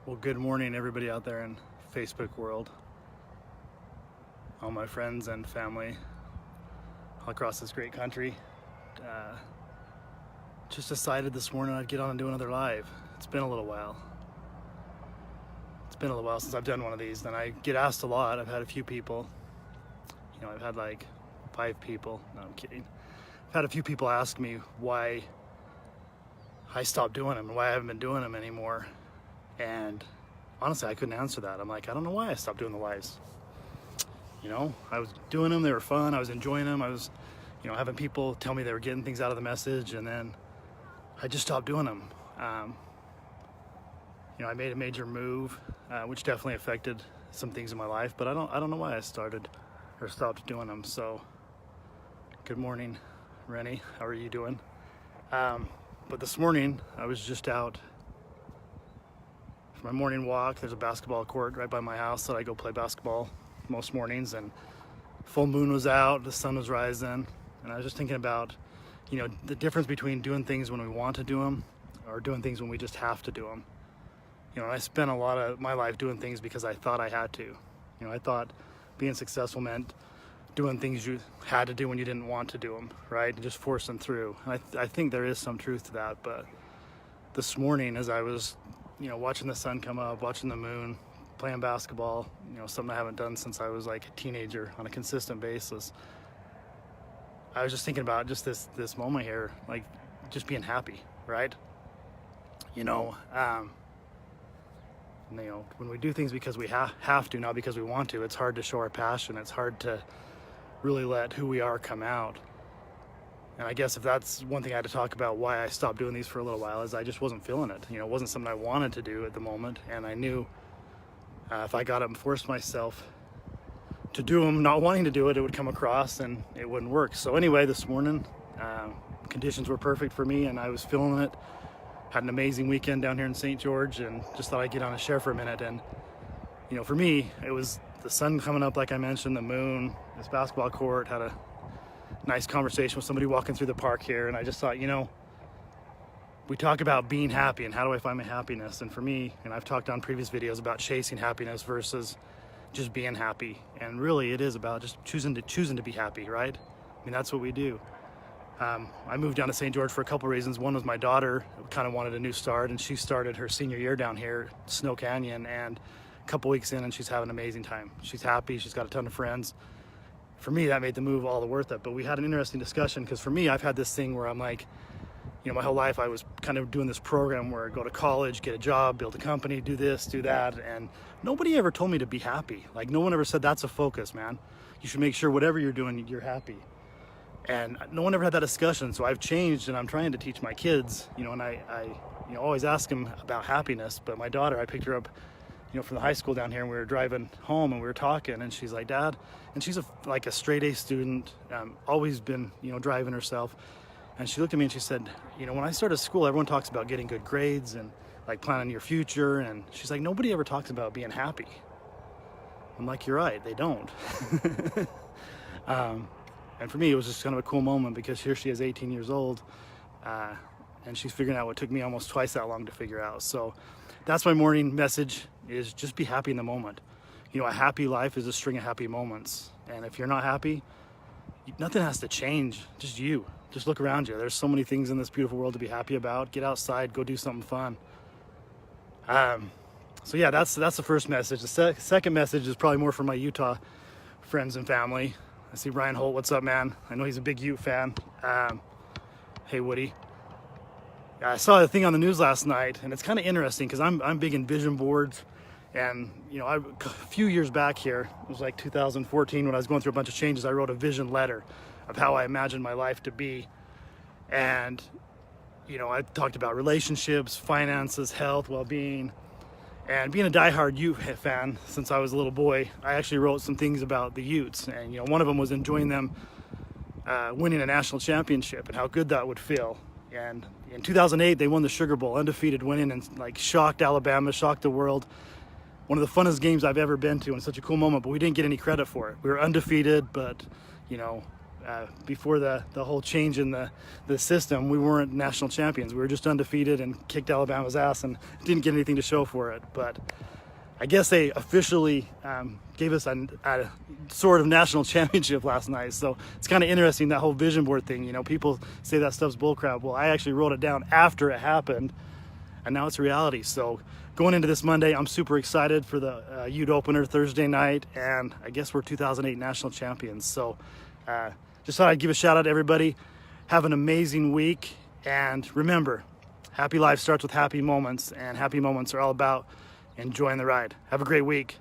Well, good morning, everybody out there in Facebook world, all my friends and family all across this great country. Uh, just decided this morning I'd get on and do another live. It's been a little while. It's been a little while since I've done one of these, and I get asked a lot. I've had a few people, I've had like 5 people. No, I'm kidding. I've had a few people ask me why I stopped doing them and why I haven't been doing them anymore. And honestly, I couldn't answer that. I'm like, I don't know why I stopped doing the lives. I was doing them, they were fun, I was enjoying them, I was, having people tell me they were getting things out of the message, and then I just stopped doing them. I made a major move, which definitely affected some things in my life, but I don't know why I started or stopped doing them. So, good morning, Rennie. How are you doing? But this morning, I was just out for my morning walk. There's a basketball court right by my house that I go play basketball most mornings, and full moon was out, the sun was rising, and I was just thinking about, the difference between doing things when we want to do them or doing things when we just have to do them. I spent a lot of my life doing things because I thought I had to. I thought being successful meant doing things you had to do when you didn't want to do them, right? And just force them through. And I think there is some truth to that. But this morning, as I was, watching the sun come up, watching the moon, playing basketball, something I haven't done since I was like a teenager on a consistent basis, I was just thinking about just this moment here, like just being happy, right? When we do things because we have to, not because we want to, it's hard to show our passion. It's hard to really let who we are come out. And I guess if that's one thing I had to talk about why I stopped doing these for a little while, is I just wasn't feeling it. It wasn't something I wanted to do at the moment. And I knew if I got up and forced myself to do them, not wanting to do it, it would come across and it wouldn't work. So anyway, this morning, conditions were perfect for me and I was feeling it. Had an amazing weekend down here in St. George, and just thought I'd get on and share for a minute. And, for me, it was the sun coming up, like I mentioned, the moon, this basketball court, had a nice conversation with somebody walking through the park here. And I just thought, we talk about being happy and how do I find my happiness? And for me, and I've talked on previous videos about chasing happiness versus just being happy. And really it is about just choosing to be happy, right? I mean, that's what we do. I moved down to St. George for a couple reasons. One was my daughter kind of wanted a new start, and she started her senior year down here, Snow Canyon, and a couple weeks in and she's having an amazing time. She's happy, she's got a ton of friends. For me, that made the move all the worth it. But we had an interesting discussion because for me, I've had this thing where I'm like, my whole life I was kind of doing this program where I go to college, get a job, build a company, do this, do that, and nobody ever told me to be happy. Like, no one ever said that's a focus, man. You should make sure whatever you're doing, you're happy. And no one ever had that discussion, so I've changed, and I'm trying to teach my kids, and I always ask them about happiness. But my daughter, I picked her up, from the high school down here, and we were driving home, and we were talking, and she's like, Dad, and she's like a straight A student, always been, driving herself. And she looked at me and she said, when I started school, everyone talks about getting good grades and like planning your future. And she's like, nobody ever talks about being happy. I'm like, you're right, they don't. And for me, it was just kind of a cool moment because here she is, 18 years old, and she's figuring out what took me almost twice that long to figure out. So that's my morning message, is just be happy in the moment. A happy life is a string of happy moments. And if you're not happy, nothing has to change, just you. Just look around you. There's so many things in this beautiful world to be happy about. Get outside, go do something fun. So yeah, that's the first message. The second message is probably more for my Utah friends and family. I see Ryan Holt. What's up, man? I know he's a big Ute fan. Hey, Woody. I saw a thing on the news last night, and it's kind of interesting because I'm big in vision boards. And, a few years back here, it was like 2014 when I was going through a bunch of changes, I wrote a vision letter of how I imagined my life to be. And, I talked about relationships, finances, health, well-being. And being a diehard Ute fan since I was a little boy, I actually wrote some things about the Utes. And, one of them was enjoying them winning a national championship and how good that would feel. And in 2008, they won the Sugar Bowl, undefeated, winning, and like shocked Alabama, shocked the world. One of the funnest games I've ever been to, and such a cool moment, but we didn't get any credit for it. We were undefeated, but, before the whole change in the system, we weren't national champions. We were just undefeated and kicked Alabama's ass and didn't get anything to show for it. But I guess they officially gave us a sort of national championship last night. So it's kind of interesting, that whole vision board thing. You know, people say that stuff's bullcrap. Well, I actually wrote it down after it happened, and now it's reality. So going into this Monday, I'm super excited for the Ute opener Thursday night, and I guess we're 2008 national champions. So just thought I'd give a shout out to everybody. Have an amazing week, and remember, happy life starts with happy moments, and happy moments are all about enjoying the ride. Have a great week.